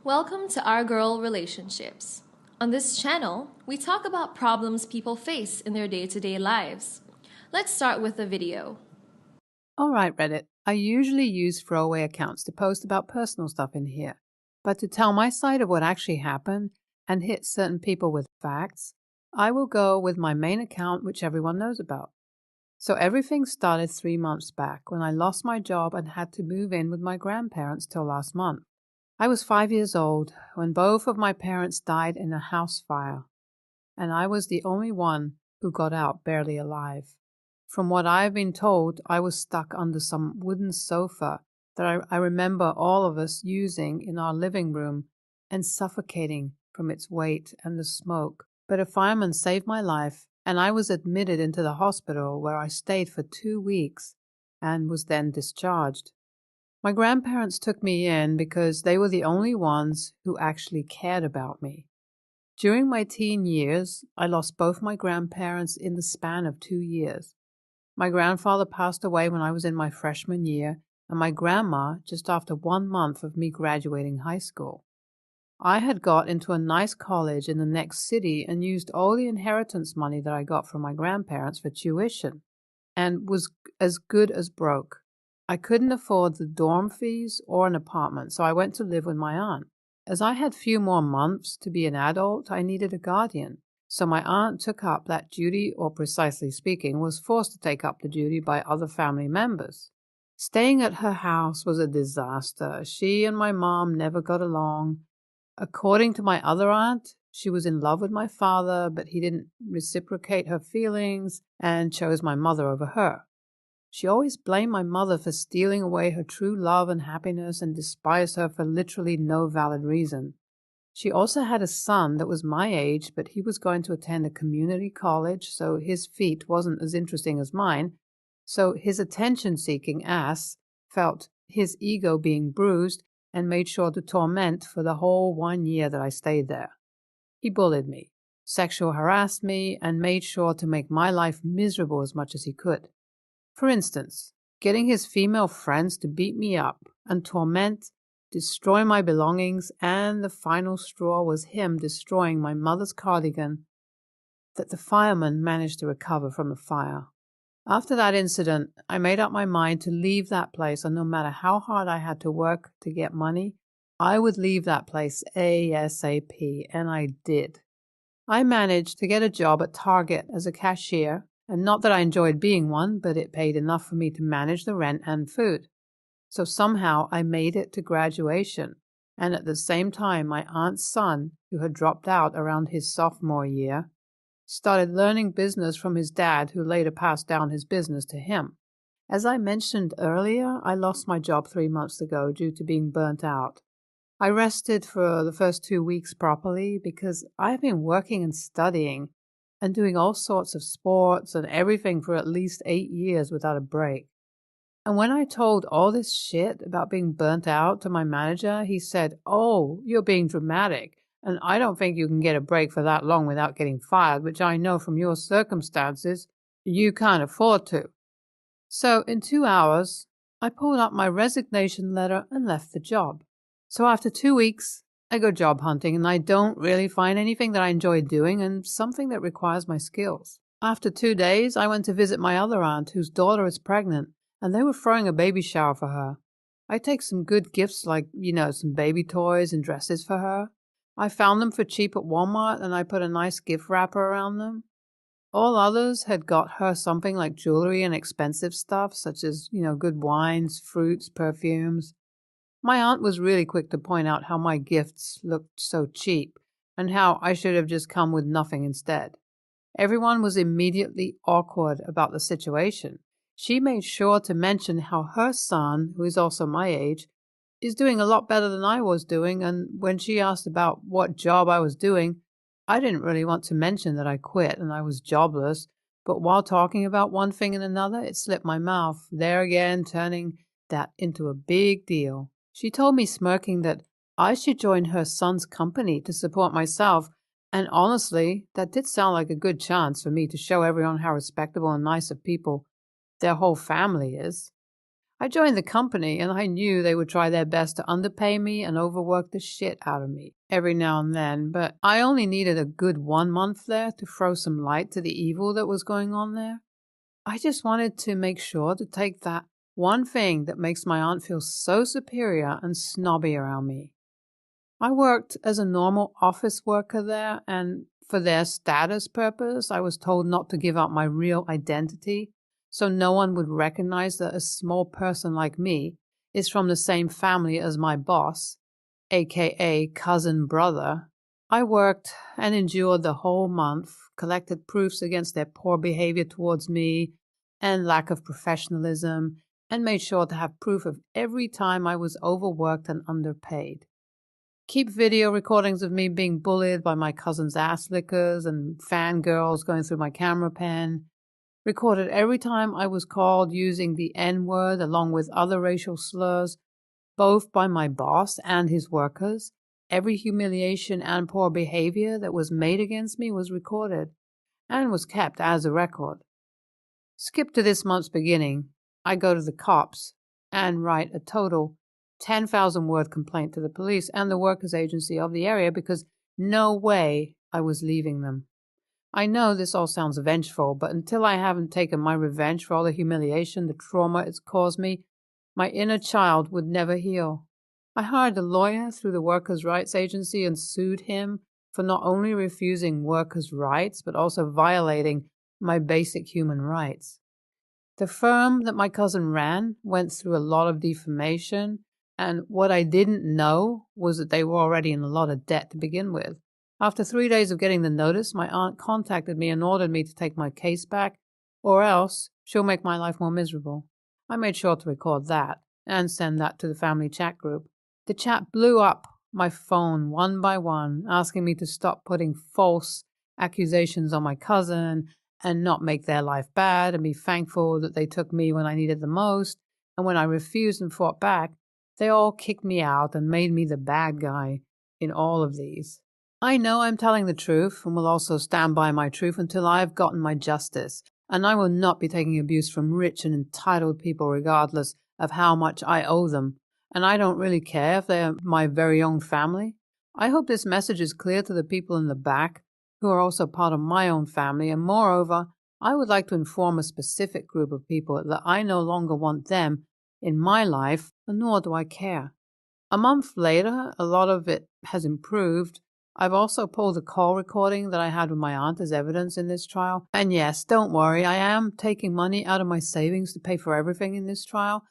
Welcome to Our Girl Relationships. On this channel, we talk about problems people face in their day-to-day lives. Let's start with a video. Alright Reddit, I usually use throwaway accounts to post about personal stuff in here, but to tell my side of what actually happened and hit certain people with facts, I will go with my main account which everyone knows about. So everything started 3 months back when I lost my job and had to move in with my grandparents till last month. I was 5 years old when both of my parents died in a house fire, and I was the only one who got out barely alive. From what I have been told, I was stuck under some wooden sofa that I remember all of us using in our living room and suffocating from its weight and the smoke. But a fireman saved my life, and I was admitted into the hospital where I stayed for 2 weeks and was then discharged. My grandparents took me in because they were the only ones who actually cared about me. During my teen years, I lost both my grandparents in the span of 2 years. My grandfather passed away when I was in my freshman year, and my grandma just after 1 month of me graduating high school. I had got into a nice college in the next city and used all the inheritance money that I got from my grandparents for tuition, and was as good as broke. I couldn't afford the dorm fees or an apartment, so I went to live with my aunt. As I had few more months to be an adult, I needed a guardian. So my aunt took up that duty, or precisely speaking, was forced to take up the duty by other family members. Staying at her house was a disaster. She and my mom never got along. According to my other aunt, she was in love with my father, but he didn't reciprocate her feelings and chose my mother over her. She always blamed my mother for stealing away her true love and happiness and despised her for literally no valid reason. She also had a son that was my age, but he was going to attend a community college, so his feat wasn't as interesting as mine. So his attention-seeking ass felt his ego being bruised and made sure to torment for the whole 1 year that I stayed there. He bullied me, sexual harassed me, and made sure to make my life miserable as much as he could. For instance, getting his female friends to beat me up and torment, destroy my belongings, and the final straw was him destroying my mother's cardigan that the fireman managed to recover from the fire. After that incident, I made up my mind to leave that place, and no matter how hard I had to work to get money, I would leave that place ASAP, and I did. I managed to get a job at Target as a cashier, and not that I enjoyed being one, but it paid enough for me to manage the rent and food. So somehow I made it to graduation, and at the same time my aunt's son, who had dropped out around his sophomore year, started learning business from his dad, who later passed down his business to him. As I mentioned earlier, I lost my job 3 months ago due to being burnt out. I rested for the first 2 weeks properly because I've been working and studying and doing all sorts of sports and everything for at least 8 years without a break. And when I told all this shit about being burnt out to my manager, he said, "Oh, you're being dramatic, and I don't think you can get a break for that long without getting fired, which I know from your circumstances you can't afford to." So in 2 hours, I pulled up my resignation letter and left the job. So after 2 weeks, I go job hunting, and I don't really find anything that I enjoy doing and something that requires my skills. After 2 days, I went to visit my other aunt, whose daughter is pregnant, and they were throwing a baby shower for her. I take some good gifts like, some baby toys and dresses for her. I found them for cheap at Walmart, and I put a nice gift wrapper around them. All others had got her something like jewelry and expensive stuff, such as, good wines, fruits, perfumes. My aunt was really quick to point out how my gifts looked so cheap and how I should have just come with nothing instead. Everyone was immediately awkward about the situation. She made sure to mention how her son, who is also my age, is doing a lot better than I was doing, and when she asked about what job I was doing, I didn't really want to mention that I quit and I was jobless, but while talking about one thing and another, it slipped my mouth, there again turning that into a big deal. She told me, smirking, that I should join her son's company to support myself, and honestly, that did sound like a good chance for me to show everyone how respectable and nice of people their whole family is. I joined the company and I knew they would try their best to underpay me and overwork the shit out of me every now and then, but I only needed a good 1 month there to throw some light to the evil that was going on there. I just wanted to make sure to take that one thing that makes my aunt feel so superior and snobby around me. I worked as a normal office worker there, and for their status purpose, I was told not to give out my real identity, so no one would recognize that a small person like me is from the same family as my boss, aka cousin brother. I worked and endured the whole month, collected proofs against their poor behavior towards me and lack of professionalism, and made sure to have proof of every time I was overworked and underpaid. Keep video recordings of me being bullied by my cousin's ass lickers and fangirls going through my camera pen. Recorded every time I was called using the N-word along with other racial slurs, both by my boss and his workers. Every humiliation and poor behavior that was made against me was recorded and was kept as a record. Skip to this month's beginning. I go to the cops and write a total 10,000-word complaint to the police and the workers' agency of the area because no way I was leaving them. I know this all sounds vengeful, but until I haven't taken my revenge for all the humiliation, the trauma it's caused me, my inner child would never heal. I hired a lawyer through the Workers' Rights Agency and sued him for not only refusing workers' rights, but also violating my basic human rights. The firm that my cousin ran went through a lot of defamation, and what I didn't know was that they were already in a lot of debt to begin with. After 3 days of getting the notice, my aunt contacted me and ordered me to take my case back, or else she'll make my life more miserable. I made sure to record that and send that to the family chat group. The chat blew up my phone one by one, asking me to stop putting false accusations on my cousin and not make their life bad and be thankful that they took me when I needed the most. And when I refused and fought back, they all kicked me out and made me the bad guy in all of these. I know I'm telling the truth and will also stand by my truth until I've gotten my justice, and I will not be taking abuse from rich and entitled people regardless of how much I owe them, and I don't really care if they are my very own family. I hope this message is clear to the people in the back who are also part of my own family, and moreover, I would like to inform a specific group of people that I no longer want them in my life, and nor do I care. A month later, a lot of it has improved. I've also pulled the call recording that I had with my aunt as evidence in this trial. And yes, don't worry, I am taking money out of my savings to pay for everything in this trial,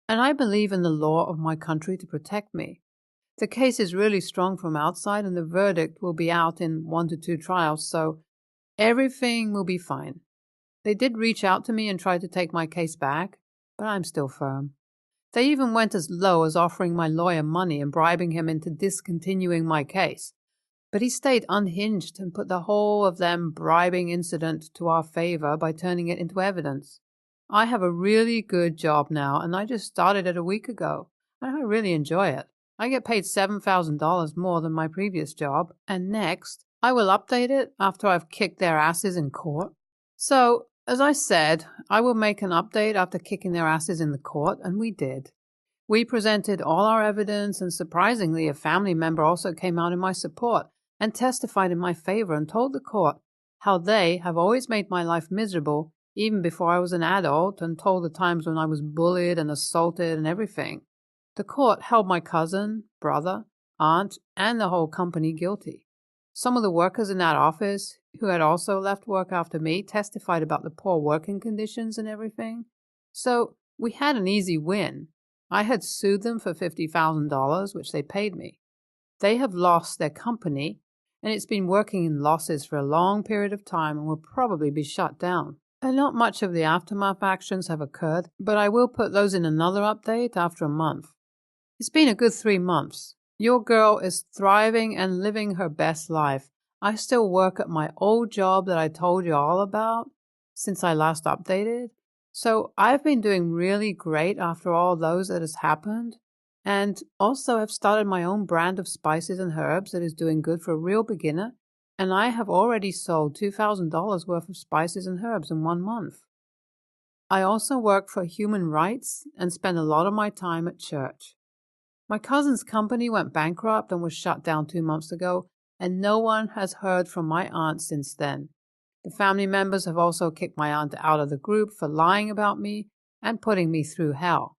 and I believe in the law of my country to protect me. The case is really strong from outside, and the verdict will be out in 1 to 2 trials, so everything will be fine. They did reach out to me and try to take my case back, but I'm still firm. They even went as low as offering my lawyer money and bribing him into discontinuing my case. But he stayed unhinged and put the whole of them bribing incident to our favor by turning it into evidence. I have a really good job now, and I just started it a week ago, and I really enjoy it. I get paid $7,000 more than my previous job, and next, I will update it after I've kicked their asses in court. So, as I said, I will make an update after kicking their asses in the court, and we did. We presented all our evidence, and surprisingly, a family member also came out in my support and testified in my favor and told the court how they have always made my life miserable even before I was an adult, and told the times when I was bullied and assaulted and everything. The court held my cousin, brother, aunt, and the whole company guilty. Some of the workers in that office, who had also left work after me, testified about the poor working conditions and everything. So we had an easy win. I had sued them for $50,000, which they paid me. They have lost their company, and it's been working in losses for a long period of time and will probably be shut down. And not much of the aftermath actions have occurred, but I will put those in another update after a month. It's been a good 3 months. Your girl is thriving and living her best life. I still work at my old job that I told you all about since I last updated. So I've been doing really great after all those that has happened. And also I've started my own brand of spices and herbs that is doing good for a real beginner. And I have already sold $2,000 worth of spices and herbs in 1 month. I also work for human rights and spend a lot of my time at church. My cousin's company went bankrupt and was shut down 2 months ago, and no one has heard from my aunt since then. The family members have also kicked my aunt out of the group for lying about me and putting me through hell.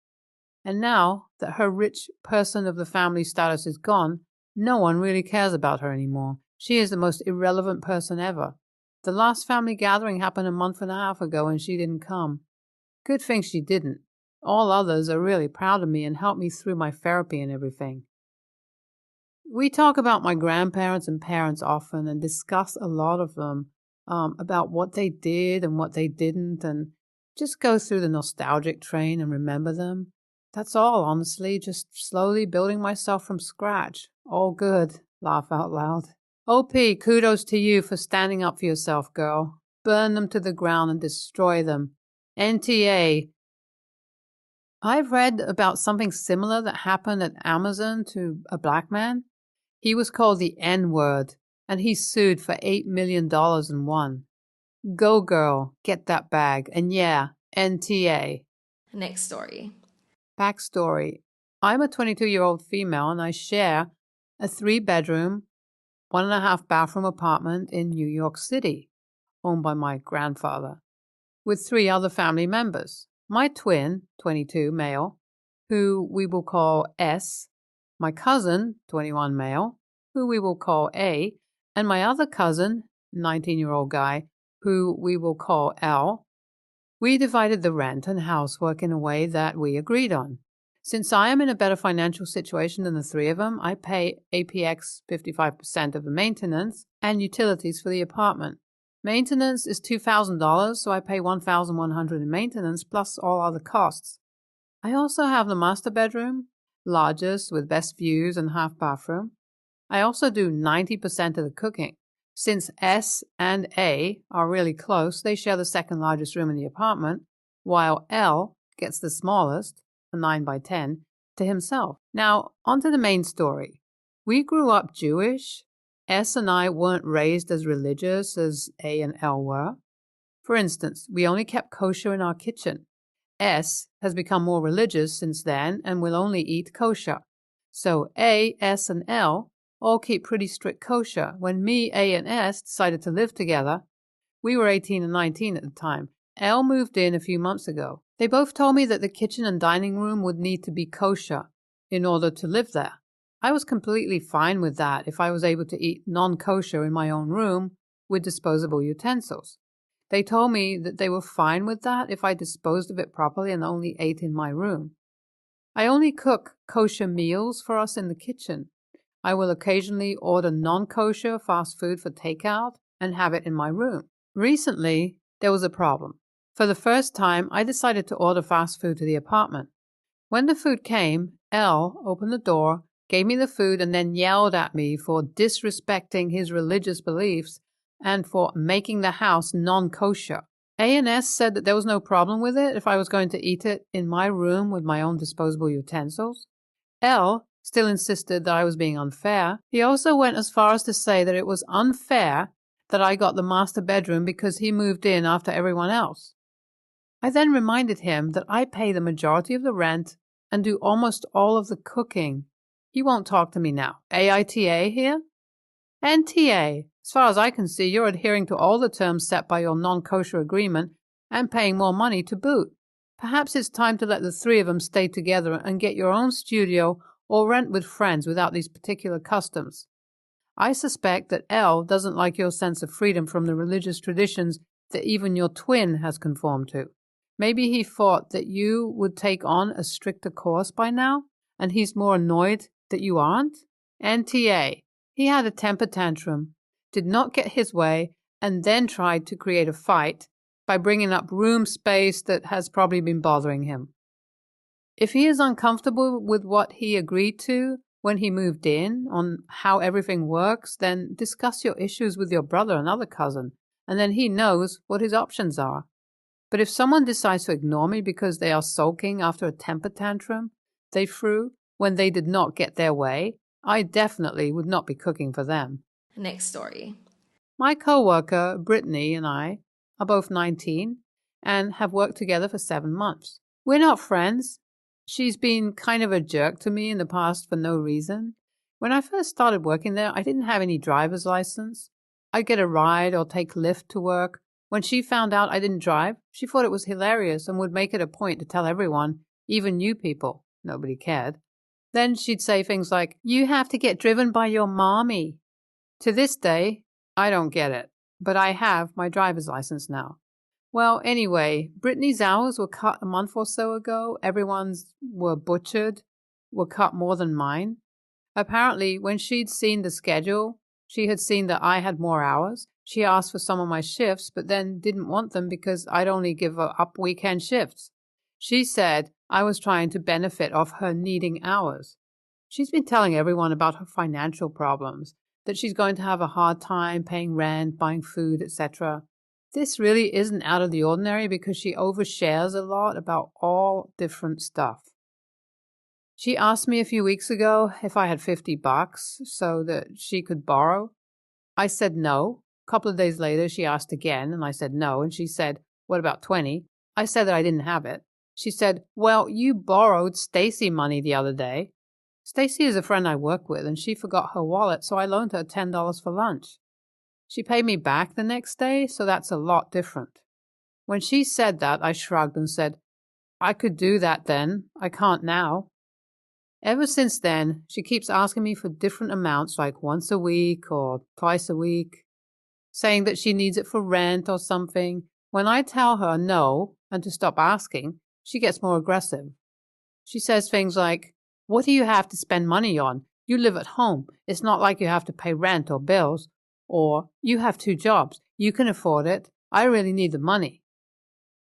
And now that her rich person of the family status is gone, no one really cares about her anymore. She is the most irrelevant person ever. The last family gathering happened a month and a half ago and she didn't come. Good thing she didn't. All others are really proud of me and help me through my therapy and everything. We talk about my grandparents and parents often and discuss a lot of them, about what they did and what they didn't, and just go through the nostalgic train and remember them. That's all, honestly, just slowly building myself from scratch. All good. Laugh out loud. OP, kudos to you for standing up for yourself, girl. Burn them to the ground and destroy them. NTA. I've read about something similar that happened at Amazon to a black man. He was called the N-word, and he sued for $8 million and won. Go girl, get that bag, and yeah, NTA. Next story. Backstory. I'm a 22-year-old female and I share a 3-bedroom, 1.5 bathroom apartment in New York City, owned by my grandfather, with 3 other family members. My twin, 22, male, who we will call S, my cousin, 21, male, who we will call A, and my other cousin, 19-year-old guy, who we will call L. We divided the rent and housework in a way that we agreed on. Since I am in a better financial situation than the 3 of them, I pay APX 55% of the maintenance and utilities for the apartment. Maintenance is $2,000, so I pay $1,100 in maintenance plus all other costs. I also have the master bedroom, largest with best views and half bathroom. I also do 90% of the cooking. Since S and A are really close, they share the second largest room in the apartment, while L gets the smallest, a 9 by 10, to himself. Now, on to the main story. We grew up Jewish. S and I weren't raised as religious as A and L were. For instance, we only kept kosher in our kitchen. S has become more religious since then and will only eat kosher. So A, S, and L all keep pretty strict kosher. When me, A, and S decided to live together, we were 18 and 19 at the time. L moved in a few months ago. They both told me that the kitchen and dining room would need to be kosher in order to live there. I was completely fine with that if I was able to eat non-kosher in my own room with disposable utensils. They told me that they were fine with that if I disposed of it properly and only ate in my room. I only cook kosher meals for us in the kitchen. I will occasionally order non-kosher fast food for takeout and have it in my room. Recently, there was a problem. For the first time, I decided to order fast food to the apartment. When the food came, L opened the door, gave me the food, and then yelled at me for disrespecting his religious beliefs and for making the house non-kosher. A&S said that there was no problem with it if I was going to eat it in my room with my own disposable utensils. L still insisted that I was being unfair. He also went as far as to say that it was unfair that I got the master bedroom because he moved in after everyone else. I then reminded him that I pay the majority of the rent and do almost all of the cooking. He won't talk to me now. AITA here? NTA. As far as I can see, you're adhering to all the terms set by your non-kosher agreement and paying more money to boot. Perhaps it's time to let the 3 of them stay together and get your own studio or rent with friends without these particular customs. I suspect that L doesn't like your sense of freedom from the religious traditions that even your twin has conformed to. Maybe he thought that you would take on a stricter course by now, and he's more annoyed that you aren't? NTA. He had a temper tantrum, did not get his way, and then tried to create a fight by bringing up room space that has probably been bothering him. If he is uncomfortable with what he agreed to when he moved in on how everything works, then discuss your issues with your brother and other cousin, and then he knows what his options are. But if someone decides to ignore me because they are sulking after a temper tantrum they threw when they did not get their way, I definitely would not be cooking for them. Next story. My coworker, Brittany, and I are both 19, and have worked together for 7 months. We're not friends. She's been kind of a jerk to me in the past for no reason. When I first started working there, I didn't have any driver's license. I'd get a ride or take Lyft to work. When she found out I didn't drive, she thought it was hilarious and would make it a point to tell everyone, even new people. Nobody cared. Then she'd say things like, "You have to get driven by your mommy." To this day, I don't get it, but I have my driver's license now. Well, anyway, Brittany's hours were cut a month or so ago. Everyone's were butchered, were cut more than mine. Apparently, when she'd seen the schedule, she had seen that I had more hours. She asked for some of my shifts, but then didn't want them because I'd only give her up weekend shifts. She said I was trying to benefit off her needing hours. She's been telling everyone about her financial problems, that she's going to have a hard time paying rent, buying food, etc. This really isn't out of the ordinary because she overshares a lot about all different stuff. She asked me a few weeks ago if I had $50 so that she could borrow. I said no. A couple of days later, she asked again, and I said no, and she said, "What about 20?" I said that I didn't have it. She said, "Well, you borrowed Stacy money the other day." Stacy is a friend I work with, and she forgot her wallet, so I loaned her $10 for lunch. She paid me back the next day, so that's a lot different. When she said that, I shrugged and said, "I could do that then. I can't now." Ever since then, she keeps asking me for different amounts, like once a week or twice a week, saying that she needs it for rent or something. When I tell her no and to stop asking, she gets more aggressive. She says things like, "What do you have to spend money on? You live at home. It's not like you have to pay rent or bills." Or, "You have 2 jobs. You can afford it. I really need the money."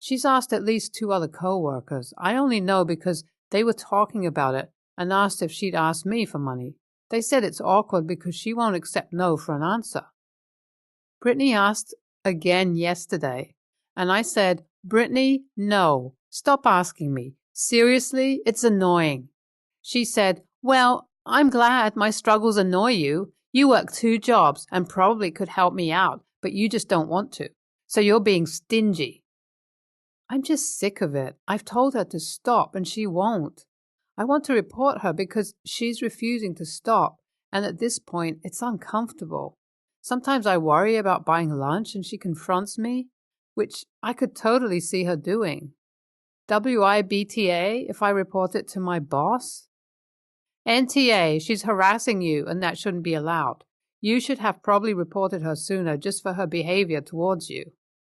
She's asked at least 2 other co-workers. I only know because they were talking about it and asked if she'd ask me for money. They said it's awkward because she won't accept no for an answer. Brittany asked again yesterday, and I said, "Brittany, no. Stop asking me. Seriously, it's annoying." She said, "Well, I'm glad my struggles annoy you. You work 2 jobs and probably could help me out, but you just don't want to. So you're being stingy." I'm just sick of it. I've told her to stop and she won't. I want to report her because she's refusing to stop, and at this point, it's uncomfortable. Sometimes I worry about buying lunch and she confronts me, which I could totally see her doing. WIBTA if I report it to my boss? NTA, she's harassing you and that shouldn't be allowed. You should have probably reported her sooner just for her behavior towards you.